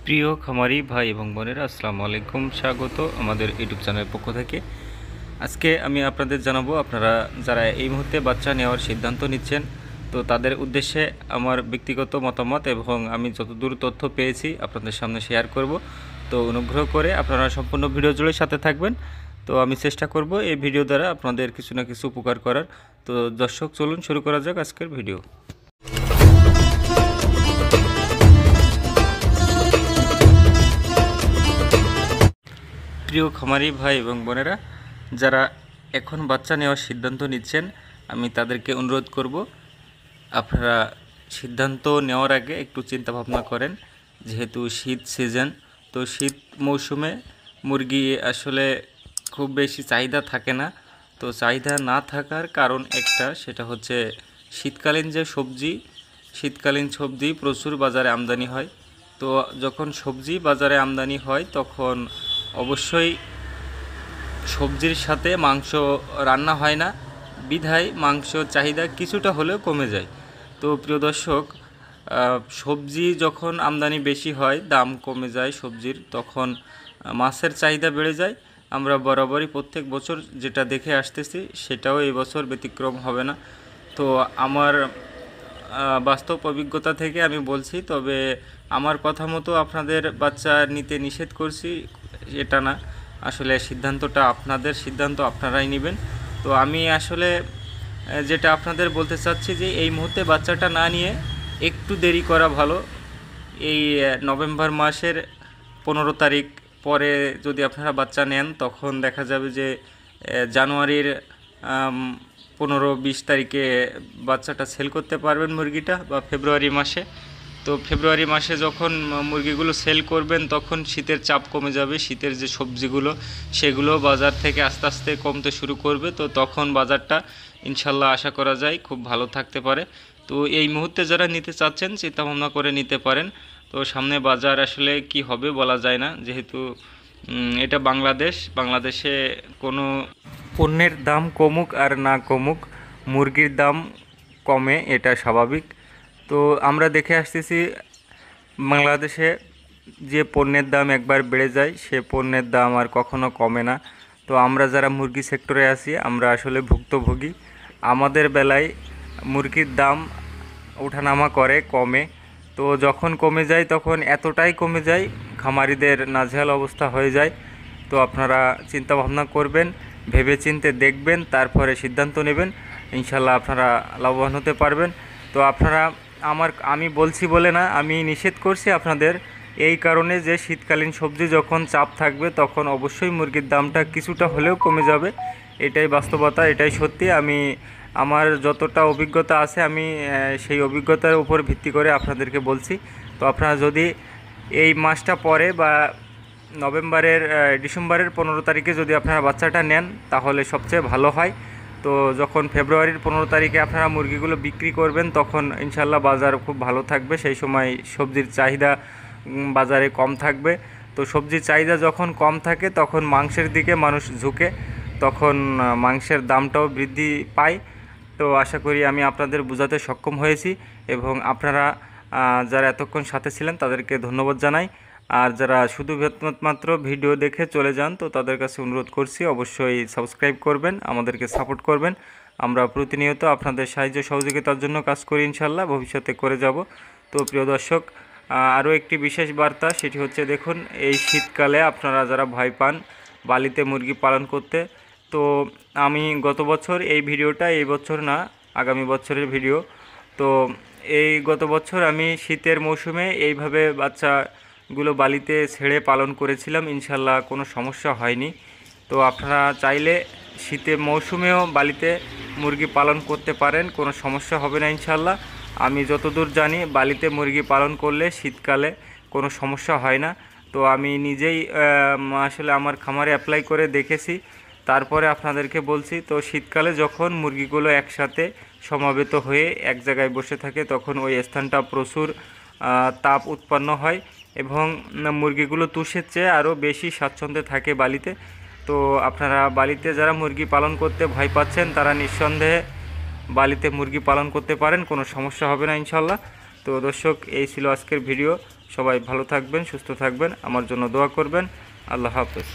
প্রিয় খামারি ভাই এবং বোনেরা, আসসালামু আলাইকুম। স্বাগত আমাদের ইউটিউব চ্যানেলের পক্ষ থেকে। আজকে আমি আপনাদের জানাবো, আপনারা যারা এই মুহূর্তে বাচ্চা নেওয়ার সিদ্ধান্ত নিচ্ছেন, তো তাদের উদ্দেশ্যে আমার ব্যক্তিগত মতামত এবং আমি যতদূর তথ্য পেয়েছি আপনাদের সামনে শেয়ার করব। তো অনুগ্রহ করে আপনারা সম্পূর্ণ ভিডিও জুড়ে সাথে থাকবেন। তো আমি চেষ্টা করব এই ভিডিও দ্বারা আপনাদের কিছু না কিছু উপকার করার। তো দর্শক, চলুন শুরু করা যাক আজকের ভিডিও। প্রিয় খামারি ভাই এবং বোনেরা, যারা এখন বাচ্চা নেওয়ার সিদ্ধান্ত নিচ্ছেন, আমি তাদেরকে অনুরোধ করব, আপনারা সিদ্ধান্ত নেওয়ার আগে একটু চিন্তা ভাবনা করেন। যেহেতু শীত সিজন, তো শীত মৌসুমে মুরগি আসলে খুব বেশি চাহিদা থাকে না। তো চাহিদা না থাকার কারণ একটা, সেটা হচ্ছে শীতকালীন সবজি প্রচুর বাজারে আমদানি হয়। তো যখন সবজি বাজারে আমদানি হয়, তখন অবশ্যই সবজির সাথে মাংস রান্না হয় না, বিধায় মাংস চাহিদা কিছুটা হলেও কমে যায়। তো প্রিয় দর্শক, সবজি যখন আমদানি বেশি হয়, দাম কমে যায় সবজির, তখন মাছের চাহিদা বেড়ে যায়। আমরা বরাবরই প্রত্যেক বছর যেটা দেখে আসতেছি, সেটাও এই বছর ব্যতিক্রম হবে না। তো আমার বাস্তব অভিজ্ঞতা থেকে আমি বলছি, তবে আমার কথা মতো আপনাদের বাচ্চা নিতে নিষেধ করছি এটা না, আসলে সিদ্ধান্তটা আপনাদের সিদ্ধান্ত, আপনারাই নেবেন। তো আমি আসলে যেটা আপনাদের বলতে চাচ্ছি যে এই মুহূর্তে বাচ্চাটা না নিয়ে একটু দেরি করা ভালো। এই নভেম্বর মাসের 15 তারিখ পরে যদি আপনারা বাচ্চা নেন, তখন দেখা যাবে যে জানুয়ারির 15-20 তারিখে বাচ্চাটা সেল করতে পারবেন মুরগিটা, বা ফেব্রুয়ারি মাসে। তো ফেব্রুয়ারি মাসে যখন মুরগিগুলো সেল করবেন, তখন শীতের চাপ কমে যাবে, শীতের যে সবজিগুলো সেগুলো বাজার থেকে আস্তে আস্তে কমতে শুরু করবে। তো তখন বাজারটা ইনশাল্লাহ আশা করা যায় খুব ভালো থাকতে পারে। তো এই মুহূর্তে যারা নিতে চাচ্ছেন, চিন্তা ভাবনা করে নিতে পারেন। তো সামনে বাজার আসলে কি হবে বলা যায় না, যেহেতু এটা বাংলাদেশে কোনো পণ্যের দাম কমুক আর না কমুক, মুরগির দাম কমে, এটা স্বাভাবিক। তো আমরা দেখে আসতেছি, বাংলাদেশে যে পণ্যের দাম একবার বেড়ে যায়, সে পণ্যের দাম আর কখনো কমে না। তো আমরা যারা মুরগি সেক্টরে আছি, আমরা আসলে ভুক্তভোগী। আমাদের বেলায় মুরগির দাম ওঠানামা করে, কমে। তো যখন কমে যায়, তখন এতটাই কমে যায়, খামারিদের নাজেহাল অবস্থা হয়ে যায়। তো আপনারা চিন্তা ভাবনা করবেন, ভেবেচিন্তে দেখবেন, তারপরে সিদ্ধান্ত নেবেন। ইনশাল্লাহ আপনারা লাভবান হতে পারবেন। তো আপনারা আমি বলছি বলে না, আমি নিষেধ করছি আপনাদের এই কারণে যে শীতকালীন সবজি যখন চাপ থাকবে, তখন অবশ্যই মুরগির দামটা কিছুটা হলেও কমে যাবে। এটাই বাস্তবতা, এটাই সত্যি। আমার যতটা অভিজ্ঞতা আছে, আমি সেই অভিজ্ঞতার উপর ভিত্তি করে আপনাদেরকে বলছি। তো আপনারা যদি এই মাসটা পরে বা ডিসেম্বরের 15 তারিখে যদি আপনারা বাচ্চাটা নেন, তাহলে সবচেয়ে ভালো হয়। তো যখন ফেব্রুয়ারির 15 তারিখে আপনারা মুরগিগুলো বিক্রি করবেন, তখন ইনশাল্লাহ বাজার খুব ভালো থাকবে। সেই সময় সবজির চাহিদা বাজারে কম থাকবে। তো সবজির চাহিদা যখন কম থাকে, তখন মাংসের দিকে মানুষ ঝুঁকে, তখন মাংসের দামটাও বৃদ্ধি পায়। তো আশা করি আমি আপনাদের বোঝাতে সক্ষম হয়েছি, এবং আপনারা যারা এতক্ষণ সাথে ছিলেন তাদেরকে ধন্যবাদ জানাই। আর যারা শুধু মাত্র ভিডিও দেখে চলে যান, তো তাদের কাছে অনুরোধ করছি, অবশ্যই সাবস্ক্রাইব করবেন, আমাদেরকে সাপোর্ট করবেন। আমরা প্রতিনিয়ত আপনাদের সাহায্য সহযোগিতার জন্য কাজ করি, ইনশাল্লাহ ভবিষ্যতে করে যাব। তো প্রিয় দর্শক, আরও একটি বিশেষ বার্তা, সেটি হচ্ছে, দেখুন, এই শীতকালে আপনারা যারা ভয় পান বালিতে মুরগি পালন করতে, তো আমি গত বছর এই ভিডিওটা, এই বছর না, আগামী বছরের ভিডিও, তো এই গত বছর আমি শীতের মৌসুমে এইভাবে বাচ্চাগুলো বালিতে ছেড়ে পালন করেছিলাম, ইনশাল্লাহ কোনো সমস্যা হয়নি। তো আপনারা চাইলে শীতের মৌসুমেও বালিতে মুরগি পালন করতে পারেন, কোনো সমস্যা হবে না ইনশাল্লাহ। আমি যতদূর জানি, বালিতে মুরগি পালন করলে শীতকালে কোনো সমস্যা হয় না। তো আমি নিজেই আসলে আমার খামারে অ্যাপ্লাই করে দেখেছি, তারপরে আপনাদেরকে বলছি। তো শীতকালে যখন মুরগিগুলো একসাথে সমাবেত হয়ে এক জায়গায় বসে থাকে, তখন ওই স্থানটা প্রচুর তাপ উৎপন্ন হয়, এবং মুরগিগুলো তুষের চেয়ে আরও বেশি স্বাচ্ছন্দ্যে থাকে বালিতে। তো আপনারা বালিতে যারা মুরগি পালন করতে ভয় পাচ্ছেন, তারা নিঃসন্দেহে বালিতে মুরগি পালন করতে পারেন, কোনো সমস্যা হবে না ইনশাল্লাহ। তো দর্শক, এই ছিল আজকের ভিডিও। সবাই ভালো থাকবেন, সুস্থ থাকবেন, আমার জন্য দোয়া করবেন। আল্লাহ হাফেজ।